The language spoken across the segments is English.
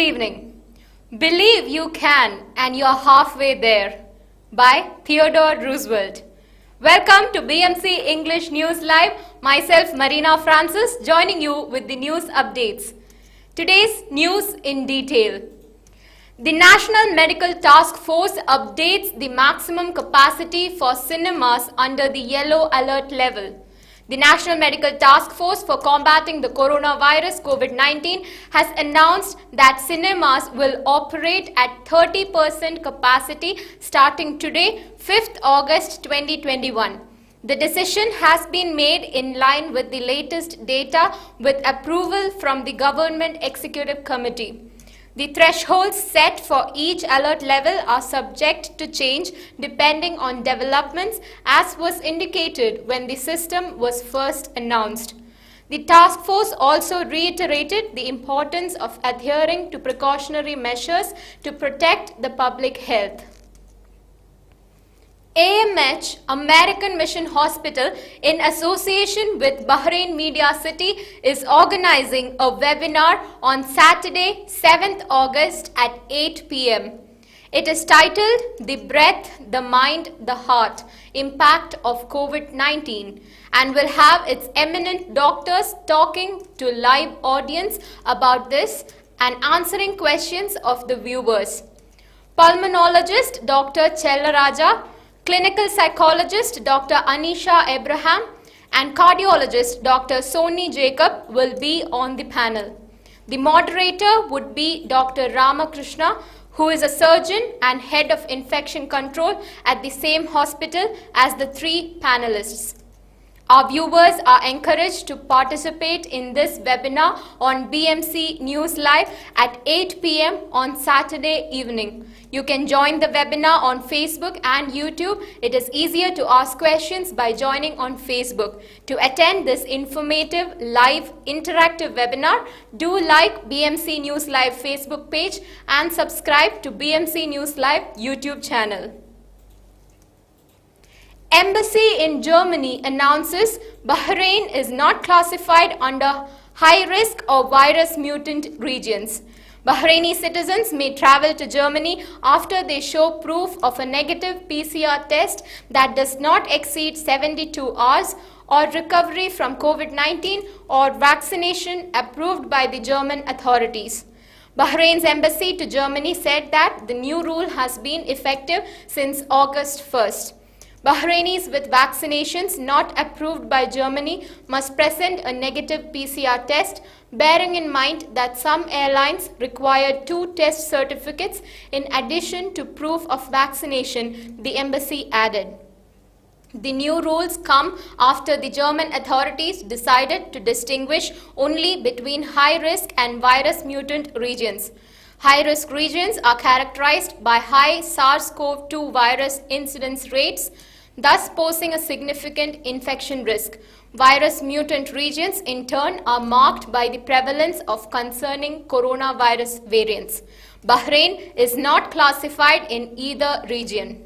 evening. Believe You Can and You're Halfway There by Theodore Roosevelt. Welcome to BMC English News Live. Myself Marina Francis joining you with the news updates. Today's news in detail. The National Medical Task Force updates the maximum capacity for cinemas under the yellow alert level. The National Medical Task Force for combating the coronavirus COVID-19 has announced that cinemas will operate at 30% capacity starting today, 5th August 2021. The decision has been made in line with the latest data with approval from the Government Executive Committee. The thresholds set for each alert level are subject to change depending on developments, as was indicated when the system was first announced. The task force also reiterated the importance of adhering to precautionary measures to protect the public health. AMH, American Mission Hospital, in association with Bahrain Media City, is organizing a webinar on Saturday, 7th August at 8 p.m. It is titled The Breath, the Mind, the Heart, Impact of COVID-19 and will have its eminent doctors talking to live audience about this and answering questions of the viewers. Pulmonologist Dr. Chellaraja, clinical psychologist Dr. Anisha Abraham and cardiologist Dr. Soni Jacob will be on the panel. The moderator would be Dr. Ramakrishna, who is a surgeon and head of infection control at the same hospital as the three panelists. Our viewers are encouraged to participate in this webinar on BMC News Live at 8 p.m. on Saturday evening. You can join the webinar on Facebook and YouTube. It is easier to ask questions by joining on Facebook. To attend this informative, live, interactive webinar, do like BMC News Live Facebook page and subscribe to BMC News Live YouTube channel. Embassy in Germany announces Bahrain is not classified under high risk or virus mutant regions. Bahraini citizens may travel to Germany after they show proof of a negative PCR test that does not exceed 72 hours or recovery from COVID-19 or vaccination approved by the German authorities. Bahrain's embassy to Germany said that the new rule has been effective since August 1st. Bahrainis with vaccinations not approved by Germany must present a negative PCR test, bearing in mind that some airlines require 2 test certificates in addition to proof of vaccination, the embassy added. The new rules come after the German authorities decided to distinguish only between high-risk and virus mutant regions. High-risk regions are characterized by high SARS-CoV-2 virus incidence rates, thus posing a significant infection risk. Virus mutant regions, in turn, are marked by the prevalence of concerning coronavirus variants. Bahrain is not classified in either region.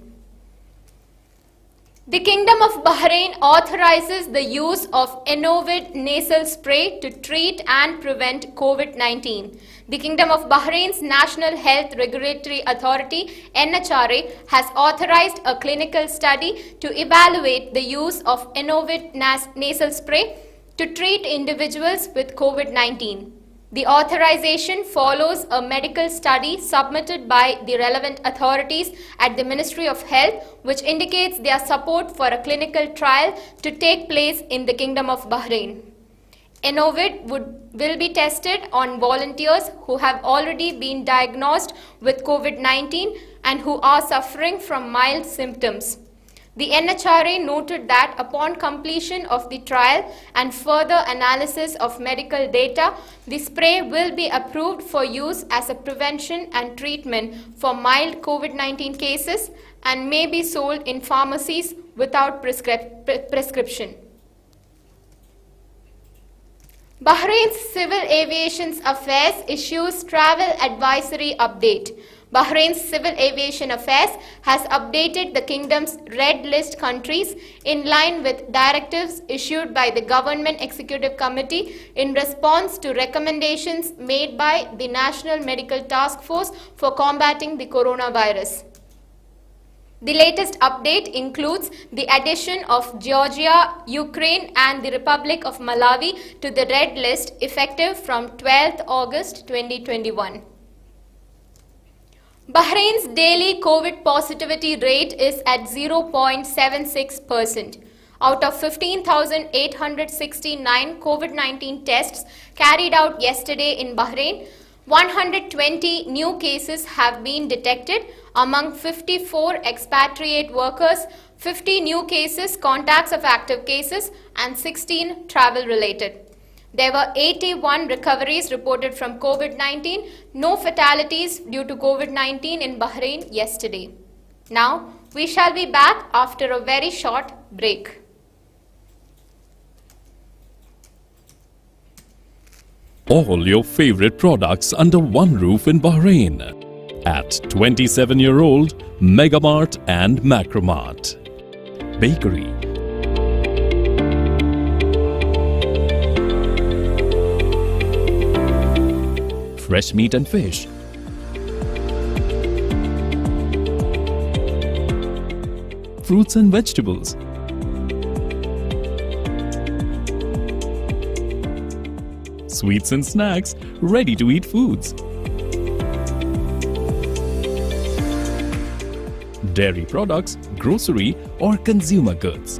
The Kingdom of Bahrain authorizes the use of Enovid nasal spray to treat and prevent COVID-19. The Kingdom of Bahrain's National Health Regulatory Authority, NHRA, has authorized a clinical study to evaluate the use of Enovid nasal spray to treat individuals with COVID-19. The authorization follows a medical study submitted by the relevant authorities at the Ministry of Health, which indicates their support for a clinical trial to take place in the Kingdom of Bahrain. Enovid will be tested on volunteers who have already been diagnosed with COVID-19 and who are suffering from mild symptoms. The NHRA noted that upon completion of the trial and further analysis of medical data, the spray will be approved for use as a prevention and treatment for mild COVID-19 cases and may be sold in pharmacies without prescription. Bahrain's Civil Aviation Affairs issues travel advisory update. Bahrain's Civil Aviation Affairs has updated the kingdom's red list countries in line with directives issued by the Government Executive Committee in response to recommendations made by the National Medical Task Force for combating the coronavirus. The latest update includes the addition of Georgia, Ukraine and the Republic of Malawi to the red list effective from 12th August 2021. Bahrain's daily COVID positivity rate is at 0.76%. Out of 15,869 COVID-19 tests carried out yesterday in Bahrain, 120 new cases have been detected among 54 expatriate workers, 50 new cases contacts of active cases and 16 travel related. There were 81 recoveries reported from COVID-19, no fatalities due to COVID-19 in Bahrain yesterday. Now, we shall be back after a very short break. All your favorite products under one roof in Bahrain at 27-year-old Megamart and Macromart. Bakery, fresh meat and fish, fruits and vegetables, sweets and snacks, ready-to-eat foods, dairy products, grocery or consumer goods.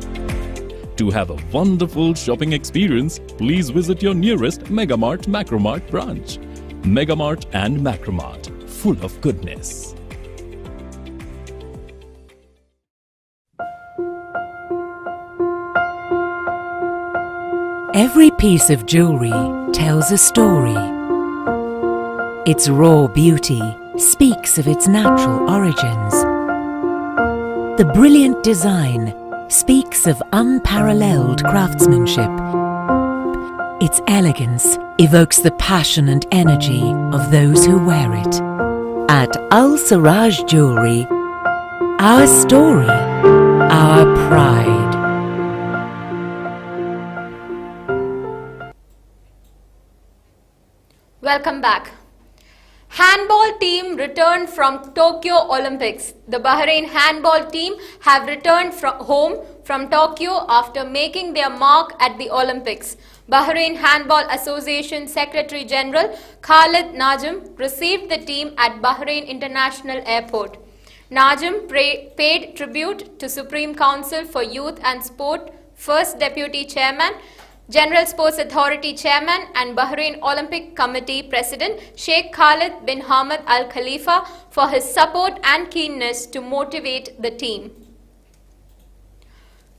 To have a wonderful shopping experience, please visit your nearest Megamart Macromart branch. Megamart and Macromart, full of goodness. Every piece of jewelry tells a story. Its raw beauty speaks of its natural origins. The brilliant design speaks of unparalleled craftsmanship. Its elegance evokes the passion and energy of those who wear it. At Al Siraj Jewelry, our story, our pride. Welcome back. Handball team returned from Tokyo Olympics. The Bahrain handball team have returned home from Tokyo after making their mark at the Olympics. Bahrain Handball Association Secretary General Khalid Najm received the team at Bahrain International Airport. Najm paid tribute to Supreme Council for Youth and Sport First Deputy Chairman, General Sports Authority Chairman and Bahrain Olympic Committee President Sheikh Khalid bin Hamad Al Khalifa for his support and keenness to motivate the team.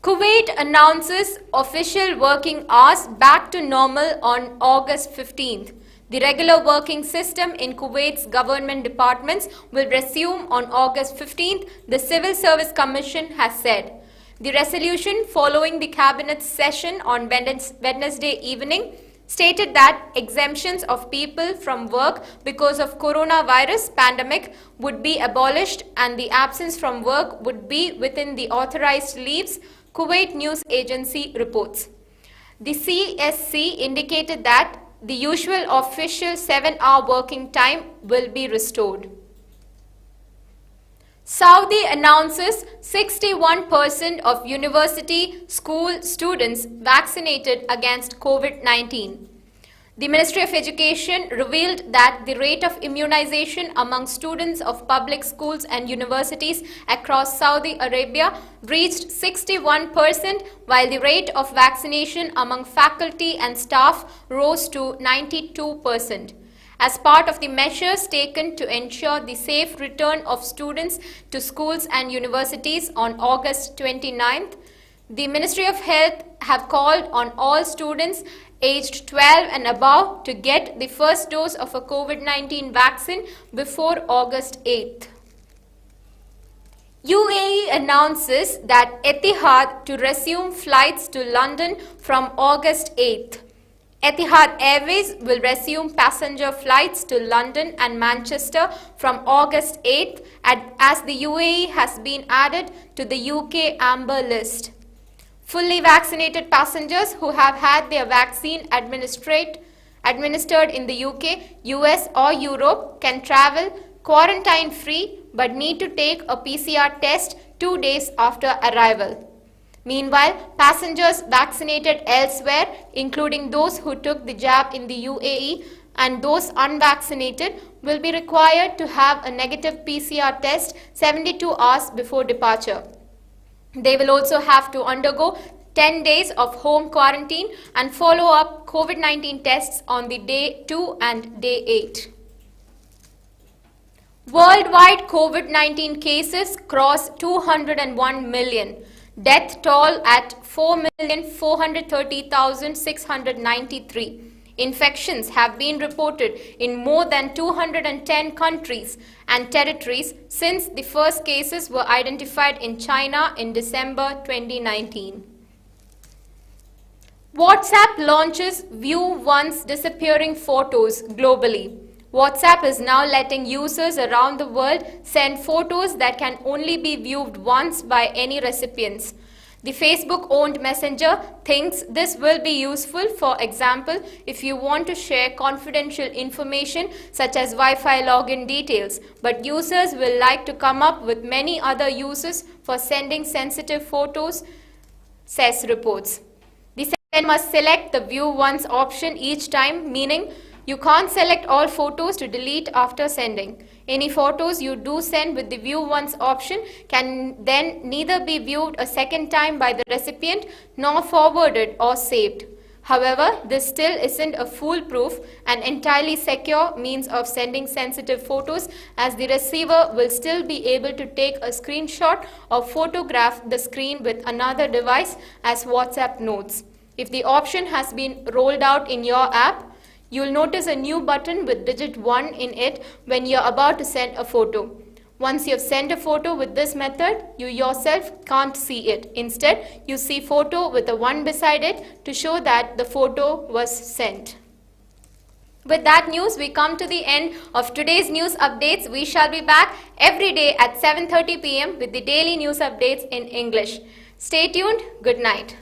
Kuwait announces official working hours back to normal on August 15th. The regular working system in Kuwait's government departments will resume on August 15th, the Civil Service Commission has said. The resolution following the cabinet session on Wednesday evening stated that exemptions of people from work because of coronavirus pandemic would be abolished and the absence from work would be within the authorized leaves, Kuwait News Agency reports. The CSC indicated that the usual official 7-hour working time will be restored. Saudi announces 61% of university school students vaccinated against COVID-19. The Ministry of Education revealed that the rate of immunization among students of public schools and universities across Saudi Arabia reached 61%, while the rate of vaccination among faculty and staff rose to 92%. As part of the measures taken to ensure the safe return of students to schools and universities on August 29th, the Ministry of Health have called on all students aged 12 and above to get the first dose of a COVID-19 vaccine before August 8th. UAE announces that Etihad to resume flights to London from August 8th. Etihad Airways will resume passenger flights to London and Manchester from August 8th as the UAE has been added to the UK Amber List. Fully vaccinated passengers who have had their vaccine administered in the UK, US or Europe can travel quarantine-free but need to take a PCR test 2 days after arrival. Meanwhile, passengers vaccinated elsewhere, including those who took the jab in the UAE and those unvaccinated, will be required to have a negative PCR test 72 hours before departure. They will also have to undergo 10 days of home quarantine and follow up COVID-19 tests on the day 2 and day 8. Worldwide COVID-19 cases cross 201 million. Death toll at 4,430,693. Infections have been reported in more than 210 countries and territories since the first cases were identified in China in December 2019. WhatsApp launches View Once Disappearing Photos globally. WhatsApp is now letting users around the world send photos that can only be viewed once by any recipients. The Facebook-owned messenger thinks this will be useful, for example, if you want to share confidential information such as Wi-Fi login details, but users will like to come up with many other uses for sending sensitive photos, says reports. The sender must select the View Once option each time, meaning you can't select all photos to delete after sending. Any photos you do send with the View Once option can then neither be viewed a second time by the recipient nor forwarded or saved. However, this still isn't a foolproof and entirely secure means of sending sensitive photos, as the receiver will still be able to take a screenshot or photograph the screen with another device, as WhatsApp notes. If the option has been rolled out in your app, you'll notice a new button with digit 1 in it when you're about to send a photo. Once you've sent a photo with this method, you yourself can't see it. Instead, you see photo with a 1 beside it to show that the photo was sent. With that news, we come to the end of today's news updates. We shall be back every day at 7:30 p.m. with the daily news updates in English. Stay tuned. Good night.